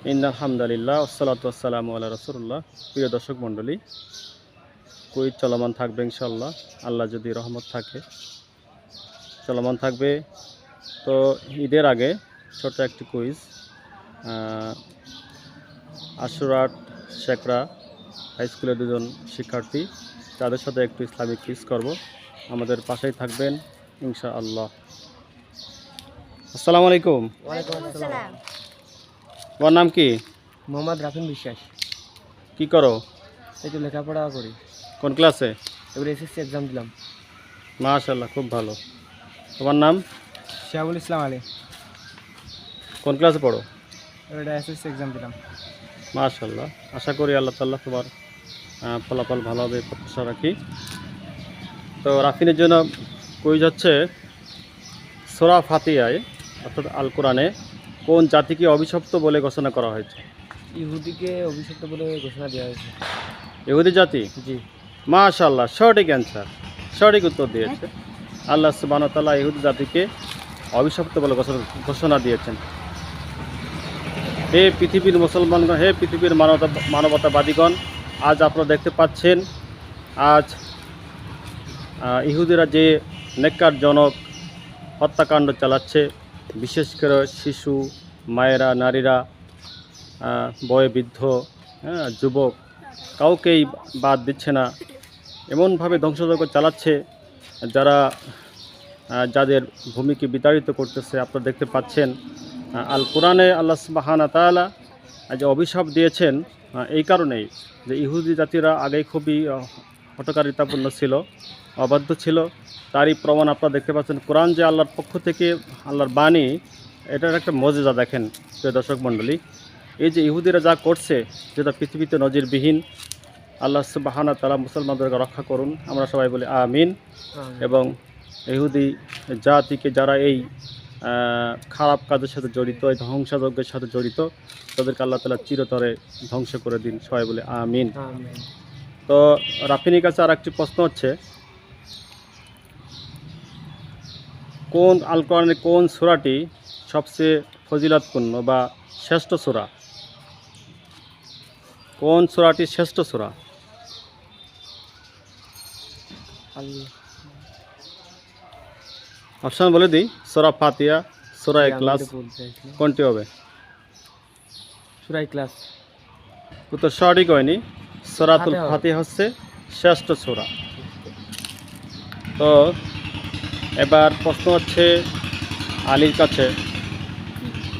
আলহামদুলিল্লাহ ওয়াসসালাতু ওয়াসসালামু আলা রাসূলিল্লাহ। প্রিয় দর্শক মণ্ডলী, কুইজ চলমান থাকবে ইনশাআল্লাহ, আল্লাহ যদি রহমত থাকে চলমান থাকবে। তো ঈদের আগে ছোট একটি কুইজ, আশুরাট শেখরা হাই স্কুলের দুজন শিক্ষার্থী, তাদের সাথে একটু ইসলামিক কুইজ করব। আমাদের পাশেই থাকবেন ইনশাআল্লাহ। আসসালামু আলাইকুম। ওয়ালাইকুম আসসালাম। তোমার নাম কি? মোহাম্মদ রাফিন বিশ্বাস। কি করো? এই তো লেখাপড়া করি, কোন ক্লাসে? এবার এসএসসি এক্সাম দিলাম। মাশাআল্লাহ, খুব ভালো। তোমার নাম? শাহুল ইসলাম আলী। কোন ক্লাসে পড়ো? এবার এসএসসি এক্সাম দিলাম। মাশাআল্লাহ, আশা করি আল্লাহ তাআলা তোমার ফলাফল ভালো হবে প্রত্যাশা রাখি। তো রাফিনের জন্য কুইজ হচ্ছে, সূরা ফাতিহায় অর্থাৎ আল কোরআনে কোন জাতিকে অভিশপ্ত বলে ঘোষণা করা হয়েছে? ইহুদিকে অভিশপ্ত বলে ঘোষণা দেওয়া হয়েছে। ইহুদি জাতি? জি। মাশাআল্লাহ, সঠিক অ্যান্সার, সঠিক উত্তর দিয়েছে। আল্লাহ সুবহানাহু ওয়া তাআলা ইহুদি জাতিকে অভিশপ্ত বলে ঘোষণা দিয়েছেন। হে পৃথিবীর মুসলমানগণ, হে পৃথিবীর মানবতাবাদীগণ, আজ আপনারা দেখতে পাচ্ছেন আজ ইহুদিরা যে নেককারজনক হত্যাকাণ্ড চালাচ্ছে, বিশেষ করে শিশু, মায়েরা, নারীরা, বয়োবৃদ্ধ, যুবক, কাউকেই বাদ দিচ্ছে না। এমনভাবে ধ্বংসযজ্ঞ চালাচ্ছে যারা যাদের ভূমিকে বিতাড়িত করতেছে। আপনারা দেখতে পাচ্ছেন আল কোরআনে আল্লাহ সুবহানাহু ওয়া তাআলা যে অভিশাপ দিয়েছেন এই কারণেই যে ইহুদি জাতিরা আগে খুবই হঠকারিতাপূর্ণ ছিল, অবাধ্য ছিল। তারই প্রমাণ আপনারা দেখতে পাচ্ছেন। কোরআন যে আল্লাহর পক্ষ থেকে, আল্লাহর বাণী, এটার একটা মজেজা দেখেন প্রিয় দর্শক মণ্ডলী। এই যে ইহুদিরা যা করছে, যেটা পৃথিবীতে নজিরবিহীন। আল্লাহ সুবহানাহু ওয়া তাআলা মুসলমানদেরকে রক্ষা করুন, আমরা সবাই বলি আমিন। এবং ইহুদি জাতিকে যারা এই খারাপ কাজের সাথে জড়িত, এই ধ্বংসযজ্ঞের সাথে জড়িত, তাদেরকে আল্লাহ তাআলা চিরতরে ধ্বংস করে দিন, সবাই বলে আমিন। তো রাফিনের কাছে আর একটি প্রশ্ন হচ্ছে, কোন আল কোরআনের কোন সূরাটি সবচেয়ে ফজিলতপূর্ণ বা শ্রেষ্ঠ সূরা? কোন সূরাটি শ্রেষ্ঠ সূরা? অপশন বলে দিই, সূরা ফাতিহা, সূরা ইখলাস, কোনটি হবে? সূরা ইখলাস। উত্তর সঠিক হয়নি। সূরাতুল ফাতিহা হচ্ছে শ্রেষ্ঠ সূরা। তো এবার প্রশ্ন হচ্ছে আলীর কাছে,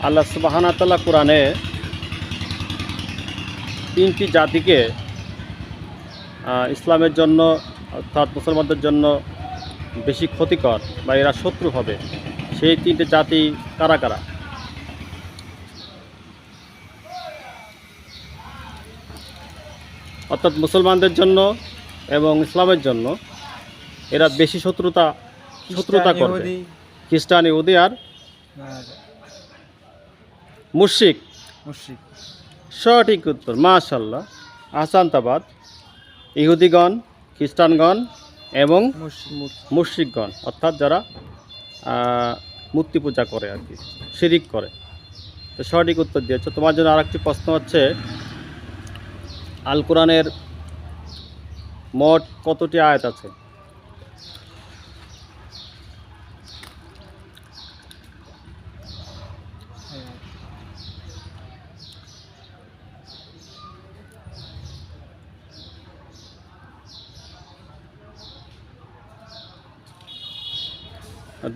আল্লাহ সুবহানাহু ওয়া তাআলা কোরআনে তিনটি জাতিকে ইসলামের জন্য অর্থাৎ মুসলমানদের জন্য বেশি ক্ষতিকর বা এরা শত্রু হবে, সেই তিনটে জাতি কারা কারা? অর্থাৎ মুসলমানদের জন্য এবং ইসলামের জন্য এরা বেশি শত্রুতা করবে। খ্রিস্টান, ইহুদি আর মুশরিক। সঠিক উত্তর, মাশাআল্লাহ, আহসানতাবাদ। ইহুদিগণ, খ্রিস্টানগণ এবং মুশরিকগণ, অর্থাৎ যারা মূর্তি পূজা করে আর কি, শিরিক করে। তো সঠিক উত্তর দিয়েছে। তোমার জন্য আর একটি প্রশ্ন হচ্ছে, আল কোরআনের মোট কতটি আয়াত আছে?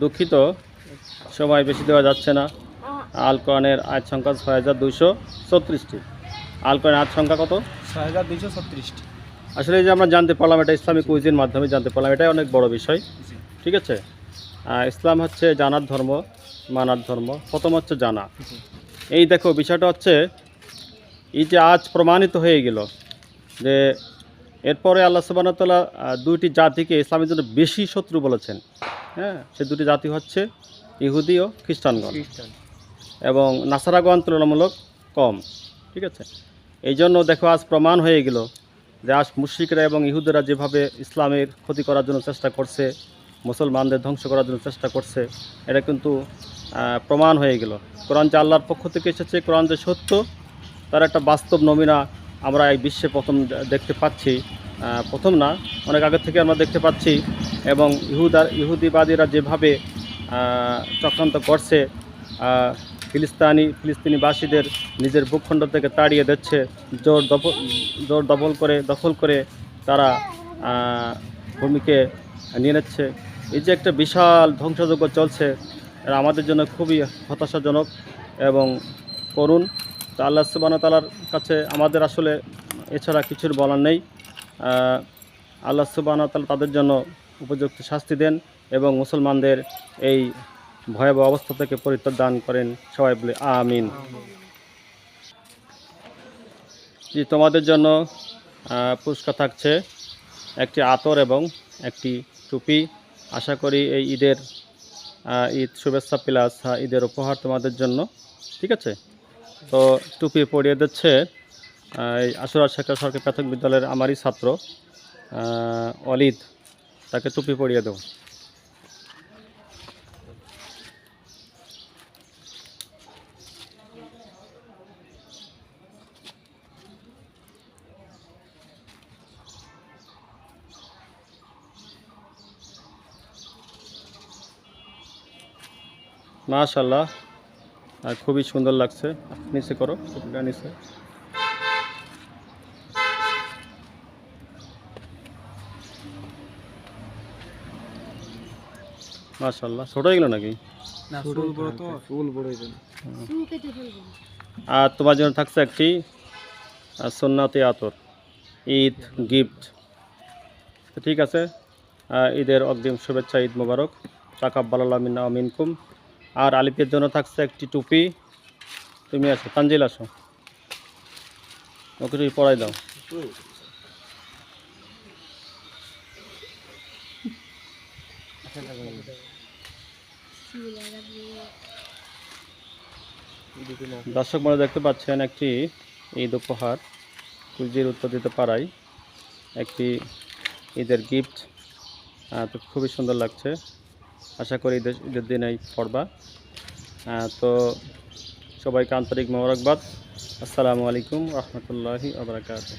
দুঃখিত, সময় বেশি দেওয়া যাচ্ছে না। আল কোরআনের আয়াত সংখ্যা 6236টি। আল কোরআনের আয়াত সংখ্যা কত? 6236টি। আসলে এই যে আমরা জানতে পারলাম, এটা ইসলামিক কুইজের মাধ্যমে জানতে পারলাম, এটাই অনেক বড় বিষয়। ঠিক আছে, ইসলাম হচ্ছে জানার ধর্ম, মানার ধর্ম। প্রথম হচ্ছে জানা। এই দেখো, বিষয়টা হচ্ছে এই যে আজ প্রমাণিত হয়ে গেল যে এরপরে আল্লাহ সুবহানাহু ওয়া তাআলা দুইটি জাতিকে ইসলামের জন্য বেশি শত্রু বলেছেন। হ্যাঁ, সে দুটি জাতি হচ্ছে ইহুদি ও খ্রিস্টানগণ, এবং নাসারাগণ তুলনামূলক কম। ঠিক আছে, এই জন্য দেখো আজ প্রমাণ হয়ে গেল যে আজ মুশরিকরা এবং ইহুদিরা যেভাবে ইসলামের ক্ষতি করার জন্য চেষ্টা করছে, মুসলমানদের ধ্বংস করার জন্য চেষ্টা করছে, এটা কিন্তু প্রমাণ হয়ে গেল। কোরআন যে আল্লাহর পক্ষ থেকে এসেছে, কোরআন যে সত্য, তার একটা বাস্তব নমুনা আমরা এই বিশ্বে প্রথম দেখতে পাচ্ছি। প্রথম না, অনেক আগে থেকে আমরা দেখতে পাচ্ছি। এবং ইহুদিবাদীরা যেভাবে চক্রান্ত করছে, ফিলিস্তিনিবাসীদের নিজের ভূখণ্ড থেকে তাড়িয়ে দিচ্ছে, জোর দখল করে তারা ভূমিকে নিয়ে নিচ্ছে। এই যে একটা বিশাল ধ্বংসযজ্ঞ চলছে, এটা আমাদের জন্য খুবই হতাশাজনক এবং করুণ। তো আল্লাহ সুবহানাহু ওয়া তাআলার কাছে আমাদের আসলে এছাড়া কিছুর বলার নেই। আল্লাহ সুবহানাহু ওয়া তাআলা তাদের জন্য উপযুক্ত শাস্তি দেন এবং মুসলমানদের এই ভয়াবহ অবস্থা থেকে পরিত্রাণ দান করেন। সবাই বলে আমিন। জি, তোমাদের জন্য পুরস্কার থাকছে একটি আতর এবং একটি টুপি। আশা করি এই ঈদ শুভেচ্ছা প্লাস ঈদের উপহার তোমাদের জন্য। ঠিক আছে, তো টুপি পরিয়ে দিচ্ছে এই আশুরা শেখা সরকারি প্রাথমিক বিদ্যালয়ের আমারই ছাত্র অলিদ, তাকে টুপি পরিয়ে দেব। মাশাআল্লাহ, খুবই সুন্দর লাগছে। নিচে করো টুপিটা, নিচে। মাশাআল্লাহ, ছোট হয়ে গেল নাকি? না, ফুল বড় তো, ফুল বড় হয়ে যাবে। আর তোমার জন্য থাকছে একটি সুন্নতি আতর, ঈদ গিফট। তো ঠিক আছে, ঈদের অগ্রিম শুভেচ্ছা, ঈদ মোবারক, তাকাব্বালাল্লাহু মিন্না ওয়া মিনকুম। আর আলিফের জন্য থাকছে একটি টুপি। তুমি আসো, তানজিল আসো, ওকে তুমি পড়াই দাও। দর্শক মনে দেখতে পাচ্ছেন একটি ঈদ উপহার, কুইজের উত্তর দিতে পারাই একটি ঈদের গিফট। তো খুবই সুন্দর লাগছে। আশা করি ঈদের দিনেই পড়বা। তো সবাইকে আন্তরিক মোবারকবাদ। আসসালামু আলাইকুম রহমতুল্লাহি ওয়া বারাকাতুহু।